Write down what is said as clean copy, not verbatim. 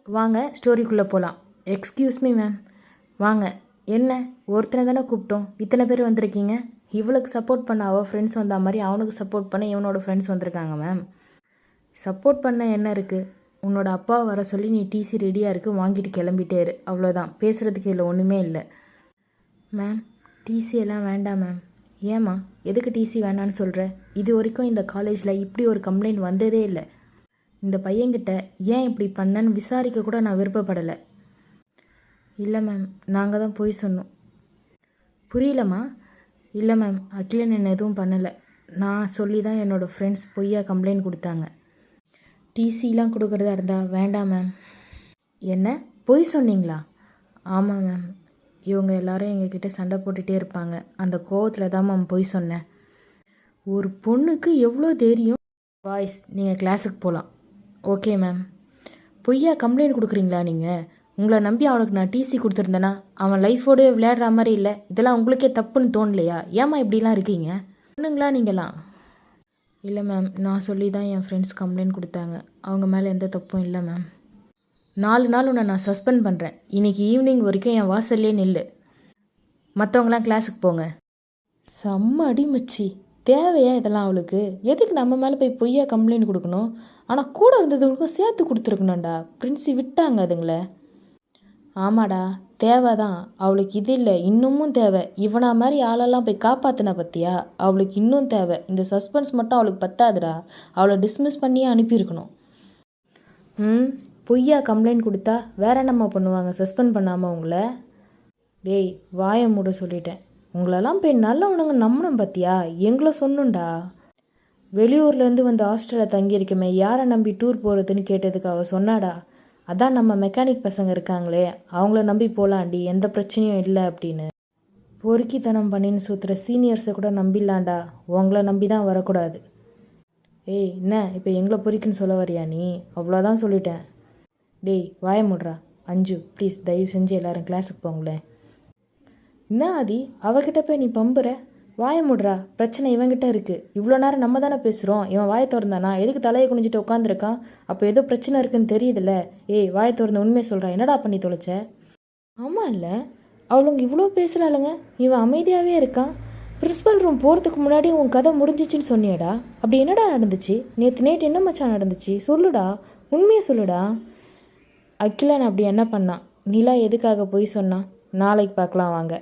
வாங்க ஸ்டோரிக்குள்ளே போகலாம். Excuse me ma'am. வாங்க. என்ன ஒருத்தனை தானே கூப்பிட்டோம், இத்தனை பேர் வந்திருக்கீங்க? இவளுக்கு சப்போர்ட் பண்ண அவள் ஃப்ரெண்ட்ஸ் வந்த மாதிரி அவனுக்கு சப்போர்ட் பண்ண இவனோட ஃப்ரெண்ட்ஸ் வந்திருக்காங்க மேம். சப்போர்ட் பண்ண என்ன இருக்குது? உன்னோட அப்பா வர சொல்லி நீ டிசி ரெடியாக இருக்குது, வாங்கிட்டு கிளம்பிட்டே இரு. அவ்வளோதான், பேசுகிறதுக்கு இதில் ஒன்றுமே இல்லை. மேம் டிசி எல்லாம் வேண்டாம் மேம். ஏம்மா எதுக்கு டிசி வேண்டான்னு சொல்கிற? இது வரைக்கும் இந்த காலேஜில் இப்படி ஒரு கம்ப்ளைண்ட் வந்ததே இல்லை. இந்த பையன்கிட்ட ஏன் இப்படி பண்ணன்னு விசாரிக்க கூட நான் விருப்பப்படலை. இல்லை மேம், நாங்கள் தான் போய் சொன்னோம். புரியலம்மா? இல்லை மேம், அகிலன் என்ன எதுவும் பண்ணலை. நான் சொல்லி தான் என்னோடய ஃப்ரெண்ட்ஸ் பொய்யா கம்ப்ளைண்ட் கொடுத்தாங்க. டிசிலாம் கொடுக்குறதா இருந்தால் வேண்டாம் மேம். என்ன பொய் சொன்னீங்களா? ஆமாம் மேம், இவங்க எல்லாரும் எங்ககிட்ட சண்டை போட்டுகிட்டே இருப்பாங்க. அந்த கோவத்தில் தான் மேம் பொய் சொன்னேன். ஒரு பொண்ணுக்கு எவ்வளோ தைரியம்! பாய்ஸ் நீங்கள் கிளாஸுக்கு போகலாம். Okay ma'am. பொய்யா கம்ப்ளைண்ட் கொடுக்குறீங்களா நீங்கள்? உங்களை நம்பி அவனுக்கு நான் டிசி கொடுத்துருந்தேன்னா அவன் லைஃபோடு விளையாடுற மாதிரி இல்லை. இதெல்லாம் உங்களுக்கே தப்புன்னு தோணலையா? ஏம்மா இப்படிலாம் இருக்கீங்க? பொண்ணுங்களா நீங்களாம்? இல்லை மேம், நான் சொல்லி தான் என் ஃப்ரெண்ட்ஸ் கம்ப்ளைண்ட் கொடுத்தாங்க. அவங்க மேலே எந்த தப்பும் இல்லை மேம். 4 நாள் உன்னை நான் சஸ்பெண்ட் பண்ணுறேன். இன்றைக்கி ஈவினிங் வரைக்கும் என் வாசல்லே நில்லு. மற்றவங்களாம் கிளாஸுக்கு போங்க. செம்ம அடிமச்சி. தேவையா இதெல்லாம் அவளுக்கு? எதுக்கு நம்ம மேலே போய் பொய்யா கம்ப்ளைண்ட் கொடுக்கணும்? ஆனால் கூட இருந்ததுங்களுக்கும் சேர்த்து கொடுத்துருக்கணும்டா. பிரின்ஸி விட்டாங்க அதுங்கள. ஆமாடா, தேவை தான் அவளுக்கு. இது இல்லை, இன்னமும் தேவை. இவனா மாதிரி ஆளெல்லாம் போய் காப்பாற்றின பற்றியா? அவளுக்கு இன்னும் தேவை. இந்த சஸ்பென்ஸ் மட்டும் அவளுக்கு பத்தாதுடா. அவளை டிஸ்மிஸ் பண்ணியே அனுப்பியிருக்கணும். பொய்யா கம்ப்ளைண்ட் கொடுத்தா வேற என்னம்மா பண்ணுவாங்க சஸ்பெண்ட் பண்ணாமல் உங்களை? டேய் வாயை மூட சொல்லிட்டேன். உங்களெல்லாம் போய் நல்லவனுங்க நம்பணும் பார்த்தியா? எங்களை சொன்னுண்டா. வெளியூர்லேருந்து வந்து ஹாஸ்டலில் தங்கியிருக்கமே, யாரை நம்பி டூர் போகிறதுன்னு கேட்டதுக்கு அவள் சொன்னாடா, அதான் நம்ம மெக்கானிக் பசங்க இருக்காங்களே அவங்கள நம்பி போகலாண்டி, எந்த பிரச்சனையும் இல்லை அப்படின்னு. பொறுக்கித்தனம் பண்ணின்னு சுற்றுற சீனியர்ஸை கூட நம்பிடலாண்டா, உங்களை நம்பி தான் வரக்கூடாது. ஏய் என்ன இப்போ எங்களை பொறுக்கின்னு சொல்ல வரியா நீ? அவ்வளோதான் சொல்லிட்டேன். டேய் வாய முட்றா. அஞ்சு ப்ளீஸ் தயவு செஞ்சு எல்லோரும் கிளாஸுக்கு போங்களேன். என்ன ஆதி அவகிட்ட போய் நீ பம்புற? வாய முட்றா. பிரச்சனை இவங்கிட்ட இருக்குது. இவ்வளோ நேரம் நம்ம தானே பேசுகிறோம். இவன் வாயை திறந்தானா? எதுக்கு தலையை குனிஞ்சிட்டு உட்காந்துருக்கான்? அப்போ ஏதோ பிரச்சனை இருக்குன்னு தெரியுதுல்ல. ஏய் வாயை திறந்த உண்மையை சொல்கிறான். என்னடா பண்ணி தொலைச்ச? ஆமாம் இல்லை, அவளுங்க இவ்வளோ பேசுகிறாளுங்க, இவன் அமைதியாகவே இருக்கான். பிரின்ஸிபல் ரூம் போகிறதுக்கு முன்னாடி உன் கதை முடிஞ்சிச்சின்னு சொன்னியடா. அப்படி என்னடா நடந்துச்சு? நேற்று என்ன மச்சான் நடந்துச்சு? சொல்லுடா, உண்மையை சொல்லுடா. அகிலன் அப்படி என்ன பண்ணான்? நிலா எதுக்காக போய் சொன்னான்? நாளைக்கு பார்க்கலாம் வாங்க.